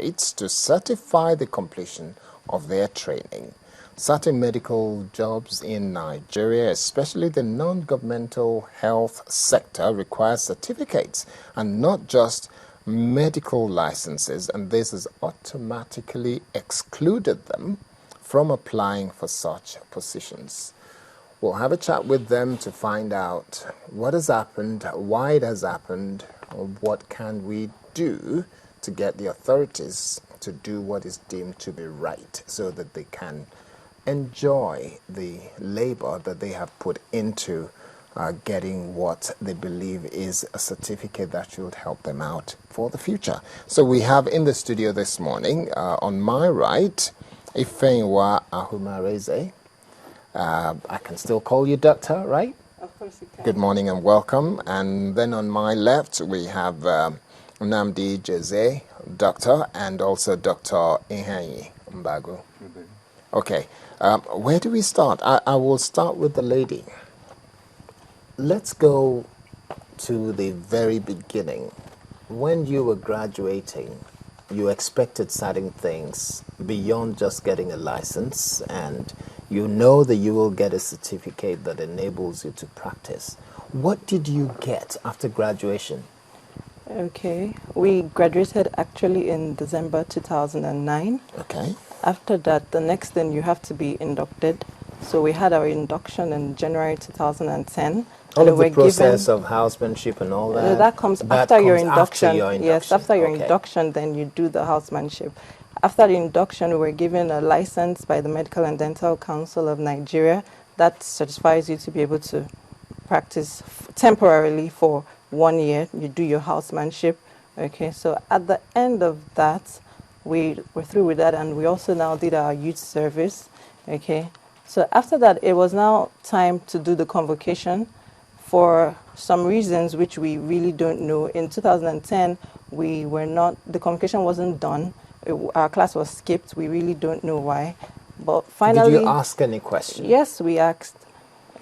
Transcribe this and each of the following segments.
certificates to certify the completion of their training. Certain medical jobs in Nigeria, especially the non-governmental health sector, require certificates and not just medical licenses, and this has automatically excluded them from applying for such positions. We'll have a chat with them to find out what has happened, why it has happened, or what can we do to get the authorities to do what is deemed to be right so that they can enjoy the labor that they have put into getting what they believe is a certificate that should help them out for the future. So we have in the studio this morning, on my right, Ifeanyiwa Ahumareze. I can still call you doctor, right? Of course you can. Good morning and welcome. And then on my left, we have Nnamdi Jeze, doctor, and also Dr. Ihanyi Mbago. Okay, where do we start? I will start with the lady. Let's go to the very beginning. When you were graduating, you expected certain things beyond just getting a license, and you know that you will get a certificate that enables you to practice. What did you get after graduation? Okay, we graduated actually in December 2009. Okay. After that, the next thing you have to be inducted. So we had our induction in January 2010. All of the process of housemanship and all that? That comes after your induction. After your induction. Yes, after your Okay. induction, then you do the housemanship. After the induction, we were given a license by the Medical and Dental Council of Nigeria that certifies you to be able to practice temporarily for 1 year. You do your housemanship. Okay, so at the end of that, we were through with that, and we also now did our youth service. Okay, so after that, it was now time to do the convocation. For some reasons which we really don't know, in 2010, the convocation wasn't done. Our class was skipped. We really don't know why. But finally... Did you ask any questions? Yes, we asked.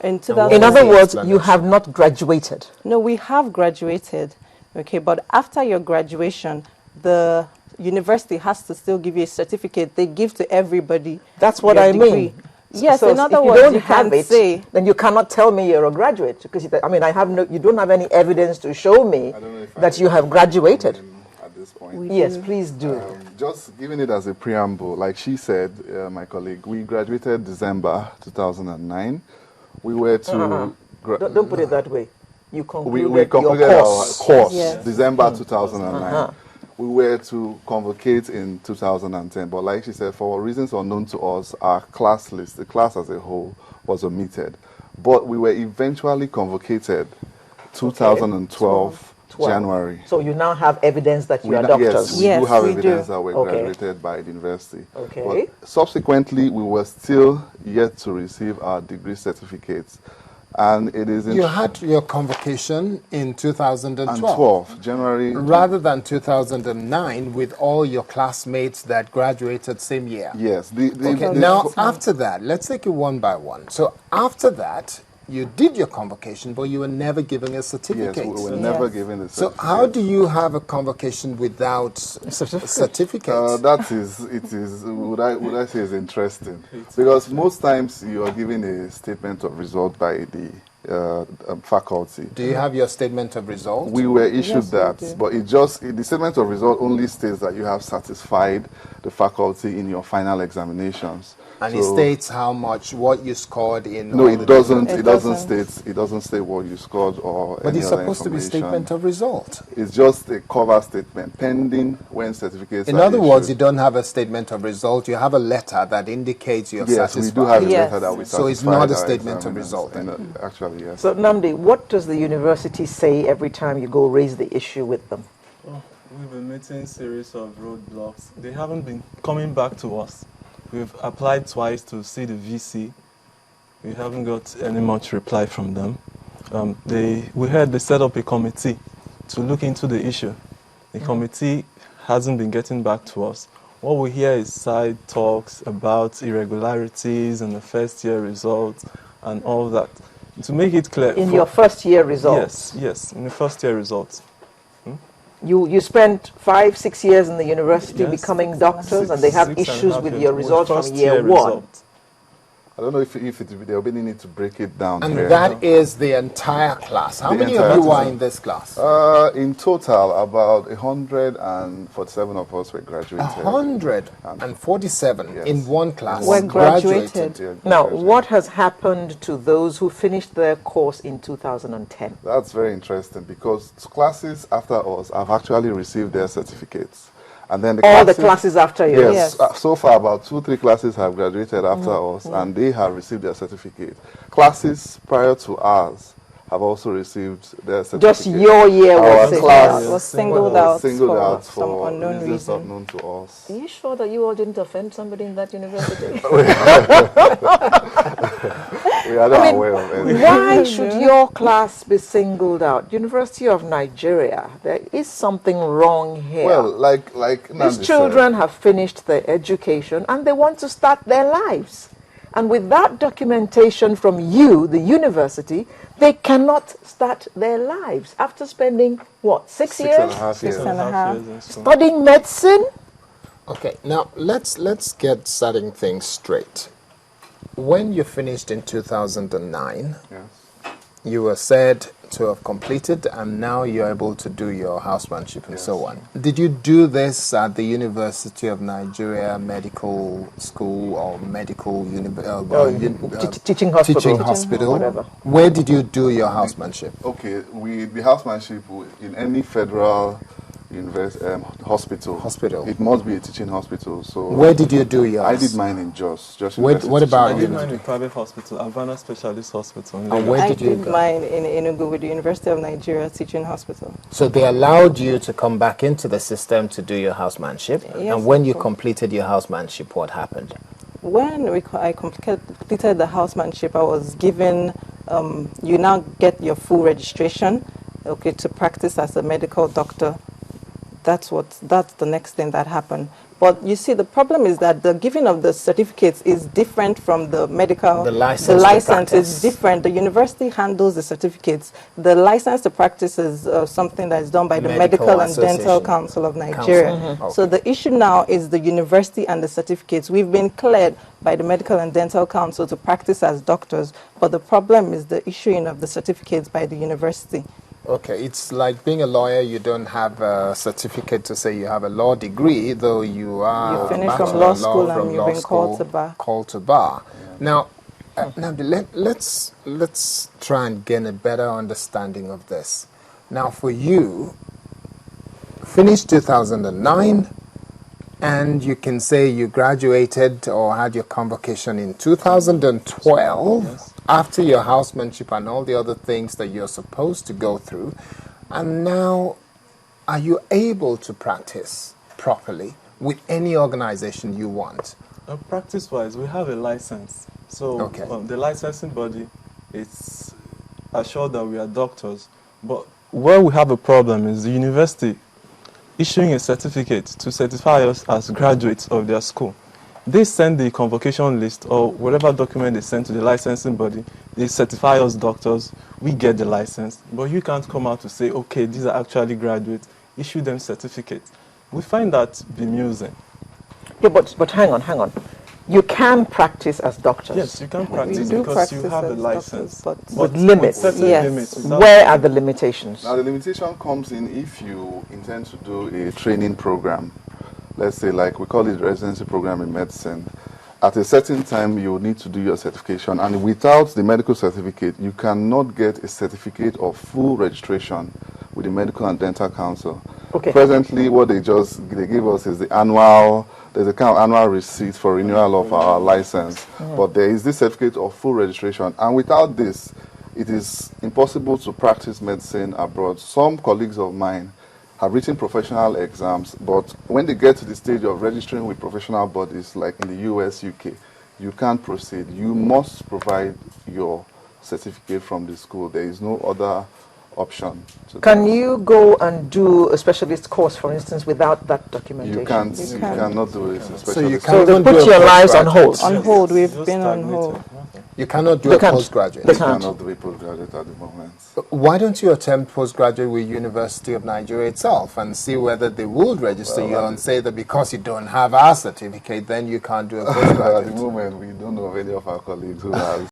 In other words, you have not graduated. No, we have graduated. Okay, but after your graduation, the university has to still give you a certificate. They give to everybody. That's what I mean. Yes, so in other if words, you don't you have can't it, say. then you cannot tell me you're a graduate, because I mean, you don't have any evidence to show me that you have graduated. At this point. Yes, please do. Just giving it as a preamble, like she said, my colleague, we graduated December 2009. We were to... Don't put it that way. You concluded, we concluded your our course, yes. December 2009. We were to convocate in 2010, but like she said, for reasons unknown to us, our class list, the class as a whole, was omitted. But we were eventually convocated 2012 January. So you now have evidence that you are doctors? Yes, we do have evidence that we graduated by the university. Okay. But subsequently, we were still yet to receive our degree certificates. And it is in... You had your convocation in 2012. January. Rather than 2009 with all your classmates that graduated same year. Yes. Now, after that, let's take it one by one. So after that, you did your convocation, but you were never given a certificate. Yes, we were never given a certificate. So how do you have a convocation without a certificate? Would I say is interesting? Because most times you are given a statement of result by the faculty. Do you have your statement of result? We were issued that, but the statement of result only states that you have satisfied the faculty in your final examinations. And it states what you scored in. No, it doesn't. It doesn't state what you scored or. But it's supposed to be statement of result. It's just a cover statement pending when certificates. In other words, you don't have a statement of result. You have a letter that indicates you're satisfied. Yes, we do have a letter that we satisfied. So it's not a statement of result. Actually, yes. So Nnamdi, what does the university say every time you go raise the issue with them? Well, we've been meeting a series of roadblocks. They haven't been coming back to us. We've applied twice to see the VC. We haven't got any much reply from them. We heard they set up a committee to look into the issue. The committee hasn't been getting back to us. What we hear is side talks about irregularities and the first year results and all that. To make it clear... In your first year results? Yes, in the first year results. You spent 5-6 years in the university Yes. becoming doctors, and they have 6.5 issues with years. your results from First year one. result. I don't know if there will be any need to break it down And here. that is the entire class. How The many of entire you are class. in this class? In total, about 147 of us were graduated. 147 Yes. in one class. Were graduated. Yeah, Now, graduated. what has happened to those who finished their course in 2010? That's very interesting because classes after us have actually received their certificates. And then All the classes after you? Yes. Yes. So far, about 2-3 classes have graduated after us, and they have received their certificate. Classes prior to ours have also received their certificate. Just your year Our was class was singled was out singled out for some for unknown reasons reason. unknown to us. Are you sure that you all didn't offend somebody in that university? We are not aware of any. Why should your class be singled out? University of Nigeria, there is something wrong here. Well, like These Nandi children have finished their education and they want to start their lives. And without documentation from you, the university, they cannot start their lives after spending, what, 6 said, years? 6.5 years. 6.5 years in school. Studying medicine? Okay, now let's get certain things straight. When you finished in 2009, Yes. you were said to have completed, and now you're able to do your housemanship and so on. Did you do this at the University of Nigeria Medical School or Medical Teaching hospital. Teaching hospital? Whatever. Where did you do your housemanship? Okay, the housemanship in any federal hospital. Hospital. It must be a teaching hospital. So Where did you do yours? I did mine in Jos. What University. about I you? did mine in private hospital, Havana Specialist Hospital. in And Lagos. where I did you did go? mine in Enugu with the University of Nigeria Teaching Hospital. So they allowed you to come back into the system to do your housemanship. Yes, And when you of course. completed your housemanship, what happened? When I completed the housemanship, I was given, you now get your full registration, okay, to practice as a medical doctor. That's the next thing that happened. But you see, the problem is that the giving of the certificates is different from the medical. The license The to license practice. is different. The university handles the certificates. The license to practice is something that is done by the Medical Medical and Dental Association. Council of Nigeria. Council. So the issue now is the university and the certificates. We've been cleared by the Medical and Dental Council to practice as doctors, but the problem is the issuing of the certificates by the university. Okay, it's like being a lawyer. You don't have a certificate to say you have a law degree, though you are. You finished bachelor from law of school and from you've law been called school, to bar. Called to bar. Now, let's try and gain a better understanding of this. Now, for you, finished 2009, and you can say you graduated or had your convocation in 2012. Yes. After your housemanship and all the other things that you're supposed to go through, and now are you able to practice properly with any organization you want? Practice-wise, we have a license. So Okay. the licensing body is assured that we are doctors. But where we have a problem is the university issuing a certificate to certify us as graduates of their school. They send the convocation list or whatever document they send to the licensing body. They certify us doctors. We get the license. But you can't come out to say, okay, these are actually graduates. Issue them certificates. We find that bemusing. Yeah, but hang on. You can practice as doctors. Yes, you can practice We do because you practice have a as license. doctors, but With limits. certain Yes. limits. Without- Where are the limitations? Now the limitation comes in if you intend to do a training program. Let's say like we call it residency program in medicine. At a certain time you need to do your certification, and without the medical certificate you cannot get a certificate of full registration with the Medical and Dental Council. Okay. Presently what they give us is there's a kind of annual receipt for renewal of our license, but there is this certificate of full registration, and without this it is impossible to practice medicine abroad. Some colleagues of mine have written professional exams, but when they get to the stage of registering with professional bodies like in the US, UK, you can't proceed. You must provide your certificate from the school. There is no other option. Can you go and do a specialist course, for instance, without that documentation? You can't. You cannot do it. you So can't they even put do a your lives on hold. postgraduate. On hold, we've Just been on stagnated. hold. Okay. You cannot do They a can't. postgraduate. They You can't. cannot do a postgraduate at the moment. Why don't you attempt postgraduate with University of Nigeria itself and see whether they would register you and say that because you don't have our certificate, then you can't do a At the postgraduate? moment, we don't know of any of our colleagues who have